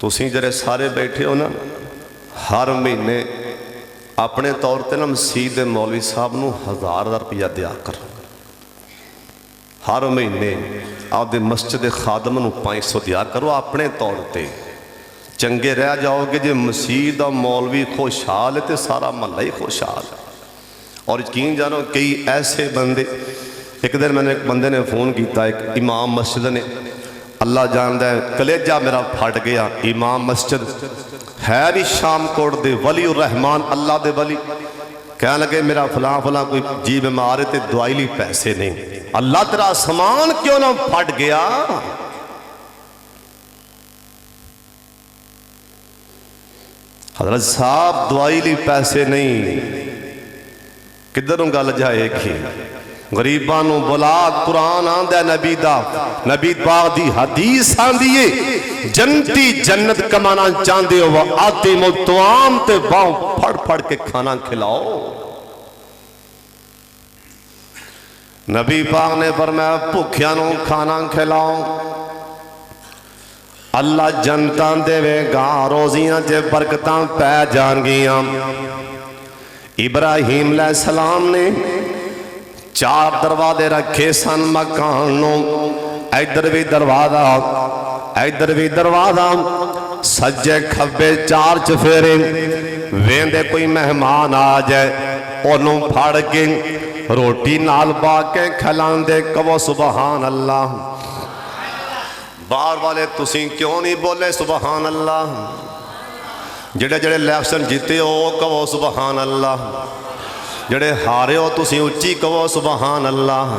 ਤੁਸੀਂ ਜਿਹੜੇ ਸਾਰੇ ਬੈਠੇ ਹੋ ਨਾ, ਹਰ ਮਹੀਨੇ ਆਪਣੇ ਤੌਰ ਤੇ ਨਾ ਮਸੀਤ ਦੇ ਮੌਲਵੀ ਸਾਹਿਬ ਨੂੰ 1000 ਰੁਪਇਆ ਦਿਆ ਕਰੋ। ਹਰ ਮਹੀਨੇ ਆਪਦੇ ਮਸਜਿਦ ਦੇ ਖਾਦਮ ਨੂੰ 500 ਦਿਆ ਕਰੋ ਆਪਣੇ ਤੌਰ ਤੇ। ਚੰਗੇ ਰਹਿ ਜਾਓਗੇ। ਜੇ ਮਸੀਤ ਦਾ ਮੌਲਵੀ ਖੁਸ਼ਹਾਲ ਹੈ ਤੇ ਸਾਰਾ ਮਹੱਲਾ ਹੀ ਖੁਸ਼ਹਾਲ ਹੈ। ਔਰ ਯਕੀਨ ਜਾਣੋ ਕਈ ਐਸੇ ਬੰਦੇ, ਇੱਕ ਦਿਨ ਮੈਨੂੰ ਇੱਕ ਬੰਦੇ ਨੇ ਫੋਨ ਕੀਤਾ, ਇੱਕ ਇਮਾਮ ਮਸਜਿਦ ਨੇ, ਅੱਲਾ ਜਾਣਦਾ ਹੈ ਕਲੇਜਾ ਮੇਰਾ ਫਟ ਗਿਆ। ਇਮਾਮ ਮਸਜਿਦ ہے بھی شامکوٹ دے ولی الرحمان اللہ دے ولی، کہنے لگے میرا فلاں فلاں کوئی جی بیمار ہے تے دعائی لی پیسے نہیں۔ اللہ تیرا سامان کیوں نہ پھٹ گیا؟ حضرت صاحب دعائی لی پیسے نہیں، کدھروں گل جائے گی؟ غریبانوں بلا قرآن آندہ نبی دا، نبی باغ دی حدیث آندیے جنتی جنت کمانا چاندے ہو وہ آتے مطوام تے باؤں پھڑ پھڑ کے کھانا کھلاؤ۔ نبی پاک نے فرمایا بھوکیانوں کھانا کھلاؤ، اللہ جنتاں دے وے گا، روزیاں جے برکتاں پہ جان گیاں۔ ابراہیم علیہ السلام نے 4 دروازے رکھے سن مکانوں، ادھر بھی دروازہ ادھر بھی دروازہ، سجے کھبے 4 چفیرے، ویندے کوئی مہمان آ جائے انہوں پھاڑ کے روٹی نال باکے کھلان دے کہو سبحان اللہ۔ باہر والے تسیں کیوں نہیں بولے سبحان اللہ؟ جڑے جڑے الیکشن جیتے ہو کہو سبحان اللہ، جڑے ہارے ہو تسی اچھی کہو سبحان اللہ۔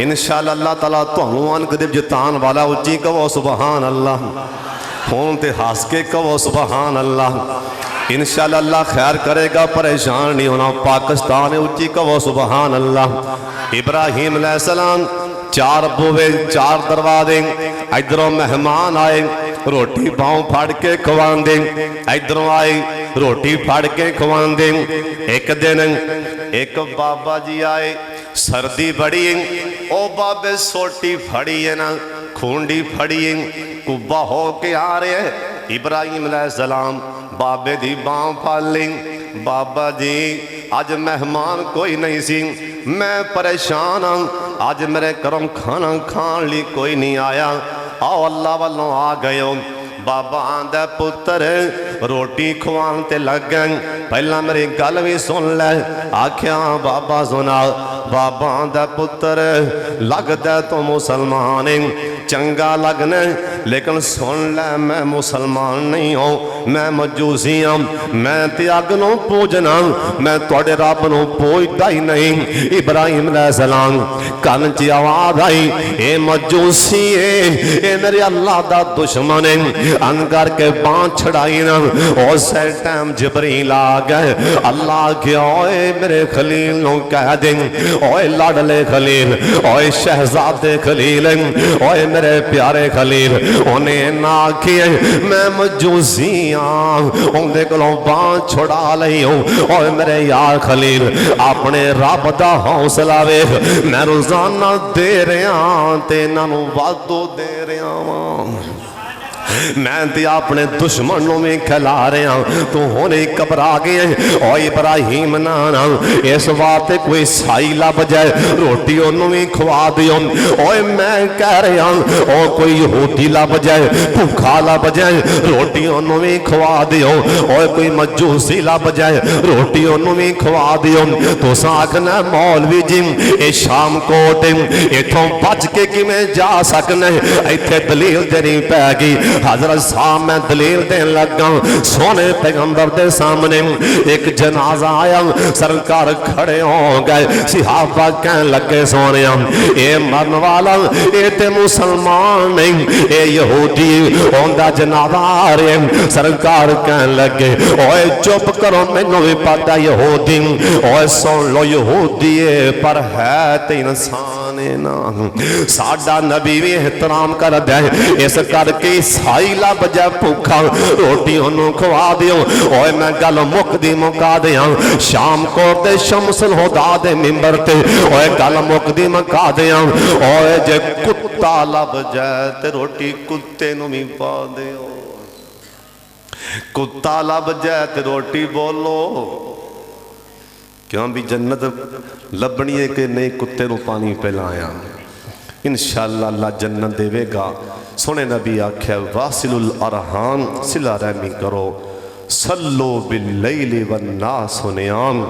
انشاءاللہ اللہ تعالیٰ تہنوں آن قدب جتان والا اچھی کہو سبحان اللہ، فون تے ہاس کے کہو سبحان اللہ۔ انشاءاللہ اللہ خیر کرے گا، پریشان نہیں ہونا۔ پاکستان اچھی کہو سبحان اللہ۔ ابراہیم علیہ السلام 4 بوے 4 دروازے، ادھروں مہمان آئے روٹی پاؤں پھاڑ کے کھوان دیں، ادھروں آئے روٹی پھاڑ کے کھوان دیں۔ ایک دن ایک بابا جی آئے، سردی بڑی او بابے سوٹی پھڑی ہے نا، کھونڈی پھڑی ہے، کبا ہو کے آ رہے ہیں۔ ابراہیم علیہ السلام بابے دی باؤں پھال لیں، بابا جی آج مہمان کوئی نہیں سی، میں پریشان ہوں، آج میرے کرم کھانا کھان لی کوئی نہیں آیا، آؤ اللہ والوں آ گئے ہوں۔ بابا آندہ پتر روٹی کھوان تے لگ گئیں، پہلا میری گل بھی سن لے، آکھیاں بابا سنا۔ بابا آندہ پتر لگ دے تو مسلمان چنگا لگنے، لیکن سن لے میں مسلمان نہیں ہوں، میں مجوسی ہوں، میں تیاگنوں پوجنا، میں توڑے رب نوں پوجدا ہی نہیں۔ ابراہیم علیہ السلام کانچی آواز آئی، اے مجوسی اے میرے اللہ دا دشمن ہے، انگر کے بان چھڑائی نا، اور سے ٹائم جبریل آ گئے، اللہ کیا اوے میرے خلیل نوں کہہ دیں، اوے لاڈلے خلیل، اوے شہزاد خلیل، اوے میرے پیارے خلیل، انہیں نہ کیے میں مجوزیاں ان دے کلوں بان چھڑا لئی ہوں، اوے میرے یار خلیل اپنے رب دا حوصلہ ویکھ، میں روزانہ دے رہا تے نانو وعدو دے رہا ہوں، میں تے اپنے دشمنوں میں کھلا رہے ہیں، تو ہونے کبرا گئے ہیں۔ او ابراہیم نانا اس واسطے کوئی سائی لب جائے روٹی انہوں میں کھوا دیوں، اوے میں کہہ رہے ہیں او کوئی یہودی لب جائے بھوکا لب جائے روٹی انہوں میں کھوا دیوں، اوے کوئی مجوسی لب جائے روٹی انہوں میں کھوا دیوں۔ تو ساکھنا مولوی جی اے شام کوٹ ایتھوں بچ کے کی میں جا سکنا ہے، ایتھے دلیل دینی پہ گی۔ حضرت صاحب میں دلیل دین لگا، سونے پیغمبر دے سامنے ایک جنازہ آیا، سرکار کھڑے ہو گئے، صحابہ کہنے لگے سونے اے مرن والا اے تے مسلمان نہیں اے یہودی ہوندہ جنازہ آ رہے، سرکار کہنے لگے اوے چپ کرو مینوں بھی پتہ یہودی، اوے سن لو یہودی پر ہے تے انسان نا، ساڈا نبی بھی احترام کر دے، اس کر کے سائی لب جائے بھوکا روٹی انہوں کھوا دیوں۔ اوے میں گل مک دی مکا دیاں، شام کو دے شمس الہدا دے ممبر تے اوے گل مک دی مکا دیاں، اوے جے کتا لب جائے تے روٹی کتے نو بھی پا دیوں۔ کتا لب جائے تے روٹی بولو، کیوں بھی جنت لبنی ہے کہ نہیں کتے نو پانی پلایا، انشاءاللہ اللہ جنت دے وے گا۔ سونے نبی آکھیا واصل الارحام، صلہ رحمی کرو، صلو باللیل والناس نیام،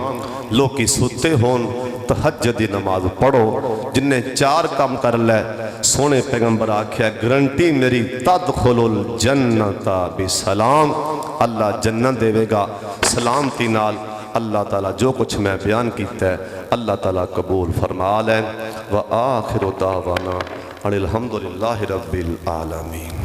لوکی ستے ہون تہجد نماز پڑھو، جن نے 4 کام کر لے سونے پیغمبر آکھیا گرنٹی میری تدخل الجنت بسلام، اللہ جنت دے وے گا سلامتی نال۔ اللہ تعالیٰ جو کچھ میں بیان کیتا ہے اللہ تعالیٰ قبول فرما لیں۔ وآخر دعوانا الحمدللہ رب العالمین۔